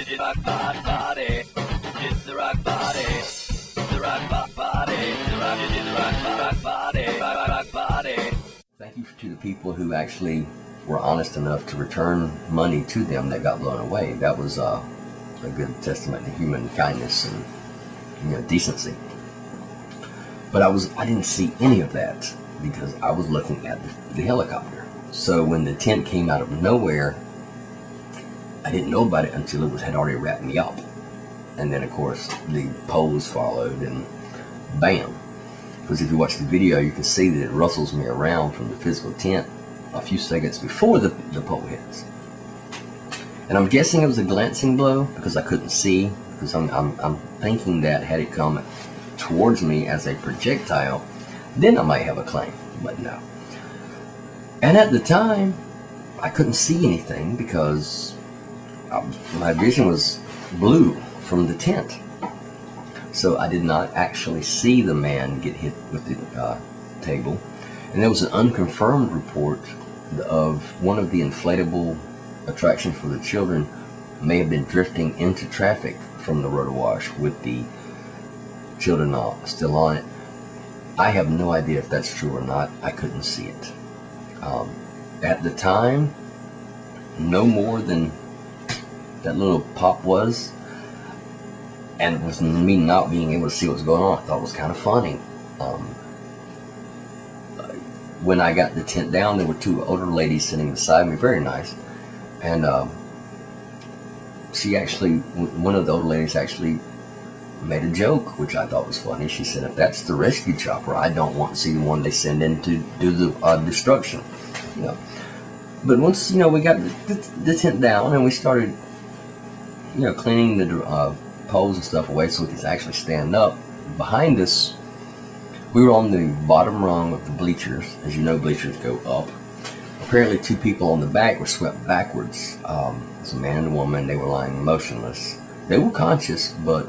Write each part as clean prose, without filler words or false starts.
the rock body. It's the rock body. The rock body. The rock body. Rock body. Thank you to the people who actually were honest enough to return money to them that got blown away. That was a good testament to human kindness and decency. But I didn't see any of that because I was looking at the helicopter. So when the tent came out of nowhere, I didn't know about it until it had already wrapped me up. And then of course the poles followed and bam. Because if you watch the video, you can see that it rustles me around from the physical tent a few seconds before the pole hits. And I'm guessing it was a glancing blow because I couldn't see, because I'm thinking that had it come towards me as a projectile, then I might have a claim, but no. And at the time, I couldn't see anything because my vision was blue from the tent. So I did not actually see the man get hit with the table. And there was an unconfirmed report of one of the inflatable attractions for the children may have been drifting into traffic from the road wash with the children still on it. I have no idea if that's true or not. I couldn't see it. At the time, no more than that little pop was. And with me not being able to see what was going on, I thought it was kind of funny. When I got the tent down, there were two older ladies sitting beside me, very nice. And one of the older ladies actually made a joke, which I thought was funny. She said, if that's the rescue chopper, I don't want to see the one they send in to do the destruction. But once, we got the tent down and we started, cleaning the poles and stuff away so we could actually stand up. Behind us, we were on the bottom rung of the bleachers. As you know, bleachers go up. Apparently, two people on the back were swept backwards. It's a man and a woman. They were lying motionless. They were conscious, but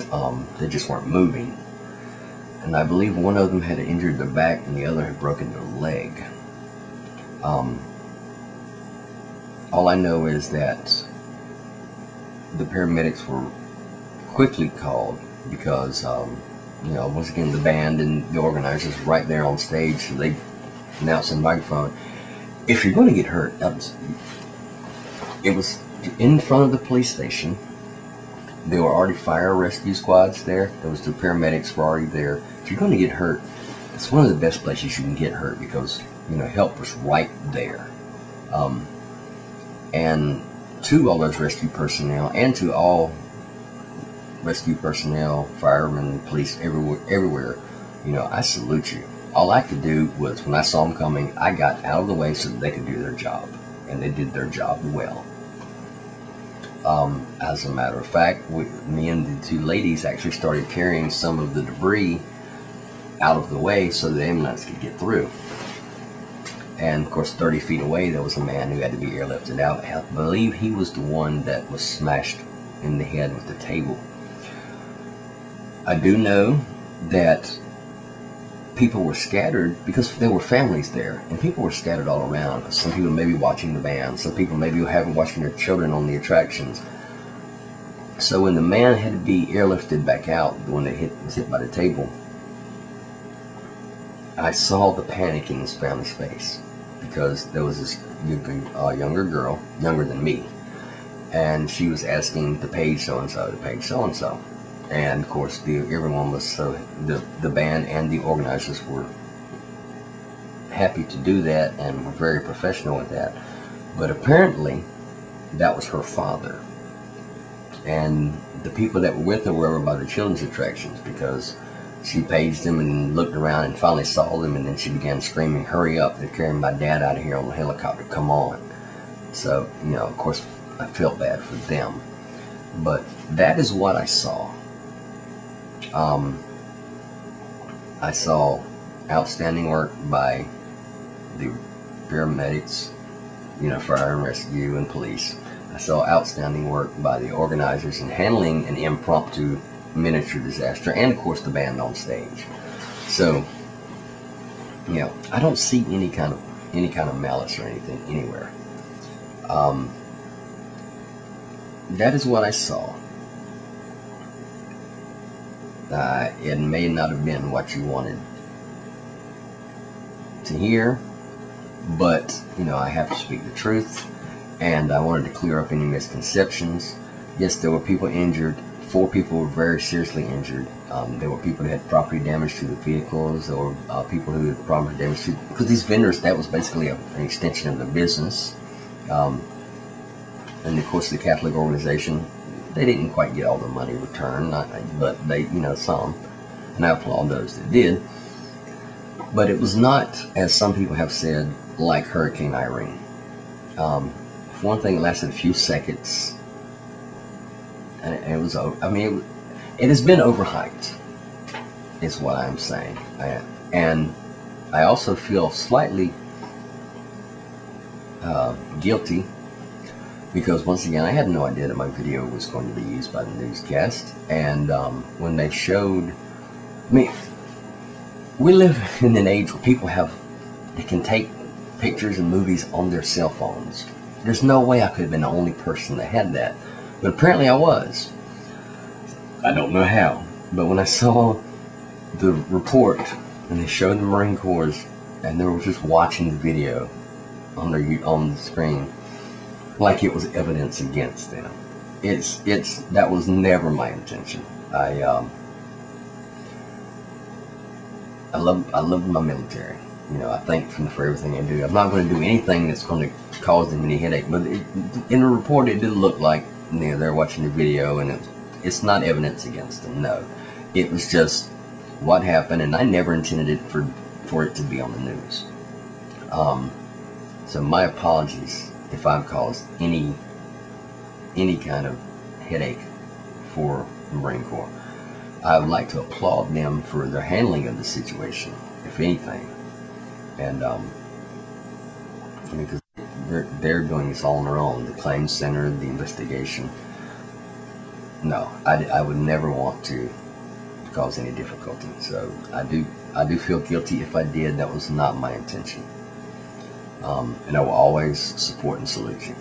they just weren't moving. And I believe one of them had injured their back and the other had broken their leg. All I know is that the paramedics were quickly called because, once again, the band and the organizers were right there on stage, so they announced in the microphone, if you're going to get hurt, it was in front of the police station. There were already fire rescue squads there. There was the paramedics were already there. If you're going to get hurt, it's one of the best places you can get hurt because, help was right there. And to all those rescue personnel and to all rescue personnel, firemen, police, everywhere, I salute you. All I could do was, when I saw them coming, I got out of the way so that they could do their job. And they did their job well. As a matter of fact, me and the two ladies actually started carrying some of the debris out of the way so the ambulance could get through. And of course, 30 feet away, there was a man who had to be airlifted out. I believe he was the one that was smashed in the head with the table. I do know that people were scattered because there were families there, and people were scattered all around. Some people may be watching the band, some people maybe were watching their children on the attractions. So when the man had to be airlifted back out, the one that was hit by the table, I saw the panic in his family's face because there was this younger girl, younger than me, and she was asking the page so-and-so, the page so-and-so. And of course, everyone was the band and the organizers were happy to do that and were very professional with that. But apparently, that was her father. And the people that were with her were over by the children's attractions because she paged them and looked around and finally saw them, and then she began screaming, hurry up, they're carrying my dad out of here on the helicopter, come on. So, of course, I felt bad for them. But that is what I saw. I saw outstanding work by the paramedics, fire and rescue and police. I saw outstanding work by the organizers in handling an impromptu miniature disaster, and of course the band on stage. So, I don't see any kind of malice or anything anywhere. That is what I saw. It may not have been what you wanted to hear, but I have to speak the truth, and I wanted to clear up any misconceptions. Yes, there were people injured. 4 people were very seriously injured. There were people that had property damage to the vehicles, or people who had property damage to, because these vendors, that was basically an extension of the business. And of course, the Catholic organization, they didn't quite get all the money returned, but they, some, and I applaud those that did. But it was not, as some people have said, like Hurricane Irene. For one thing, it lasted a few seconds. And it was, it has been overhyped, is what I'm saying. And I also feel slightly guilty, because once again, I had no idea that my video was going to be used by the newscast. And when they showed, we live in an age where people they can take pictures and movies on their cell phones. There's no way I could have been the only person that had that. But apparently I was. I don't know how. But when I saw the report and they showed the Marine Corps and they were just watching the video on the screen like it was evidence against them, that was never my intention. I love my military. I thank them for everything they do. I'm not going to do anything that's going to cause them any headache. But in the report, it did look like they're watching the video, and it's not evidence against them. No, it was just what happened, and I never intended it for it to be on the news. So my apologies if I've caused any kind of headache for the Marine Corps. I would like to applaud them for their handling of the situation, if anything. And because they're doing this all on their own, the claims center, the investigation. No, I would never want to cause any difficulty. So I do feel guilty if I did. That was not my intention. And I will always support and salute you.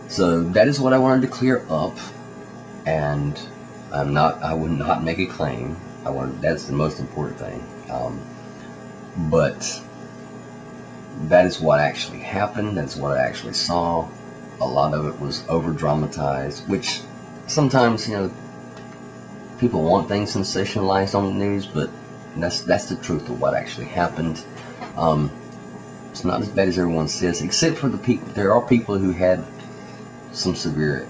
So that is what I wanted to clear up, and I would not make a claim. That's the most important thing. But that is what actually happened. That's what I actually saw. A lot of it was over dramatized, which sometimes, people want things sensationalized on the news, but that's the truth of what actually happened. It's not as bad as everyone says, except for the people. There are people who had some severe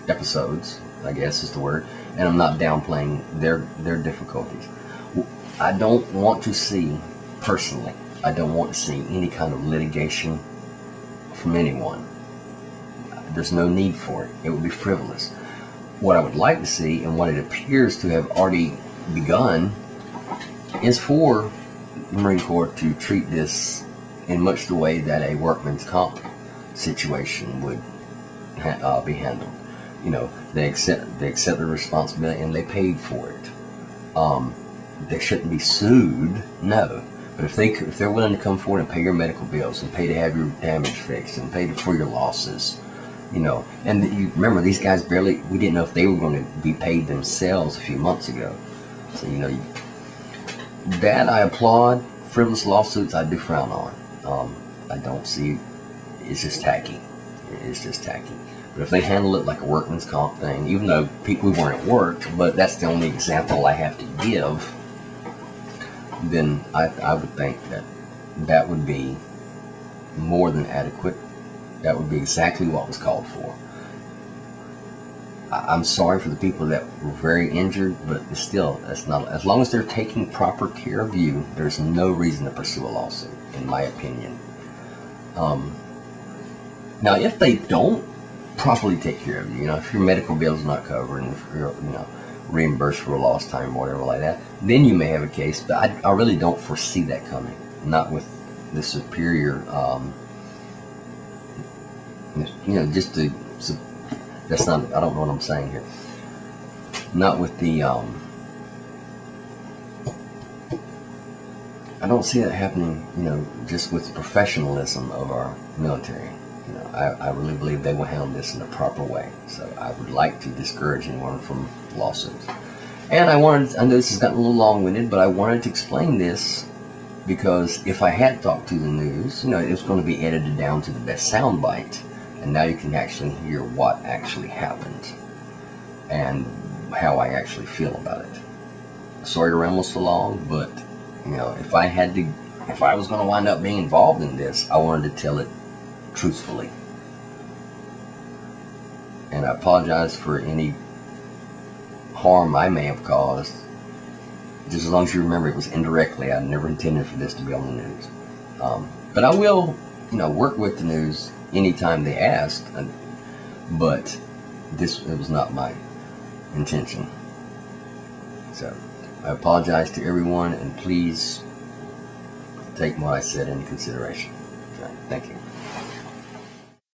episodes, I guess is the word, and I'm not downplaying their difficulties. I don't want to see, personally, I don't want to see any kind of litigation from anyone. There's no need for it. It would be frivolous. What I would like to see, and what it appears to have already begun, is for the Marine Corps to treat this in much the way that a workman's comp situation would be handled. They accept the responsibility and they paid for it. They shouldn't be sued, no. But if they're willing to come forward and pay your medical bills and pay to have your damage fixed and pay for your losses, and you remember, these guys we didn't know if they were going to be paid themselves a few months ago. So that I applaud. Frivolous lawsuits I do frown on. I don't see, it's just tacky. It's just tacky. But if they handle it like a workman's comp thing, even though we weren't at work, but that's the only example I have to give, then I would think that would be more than adequate. That would be exactly what was called for. I'm sorry for the people that were very injured, but still, that's not, as long as they're taking proper care of you, there's no reason to pursue a lawsuit, in my opinion. Now, if they don't properly take care of you, if your medical bill's not covered, and if you're, reimbursed for a lost time or whatever like that, then you may have a case. But I really don't foresee that coming. Not with the superior, that's not, I don't know what I'm saying here. Not with the, I don't see that happening, just with the professionalism of our military. You know, I really believe they will handle this in the proper way. So I would like to discourage anyone from lawsuits. And I know this has gotten a little long-winded, but I wanted to explain this because if I had talked to the news, you know, it was going to be edited down to the best soundbite, and now you can actually hear what actually happened and how I actually feel about it. Sorry to ramble so long, but you know, if I was going to wind up being involved in this, I wanted to tell it truthfully. And I apologize for any harm I may have caused. Just as long as you remember it was indirectly. I never intended for this to be on the news. But I will, you know, work with the news anytime they ask. But it was not my intention. So I apologize to everyone, and please take what I said into consideration. Okay, thank you.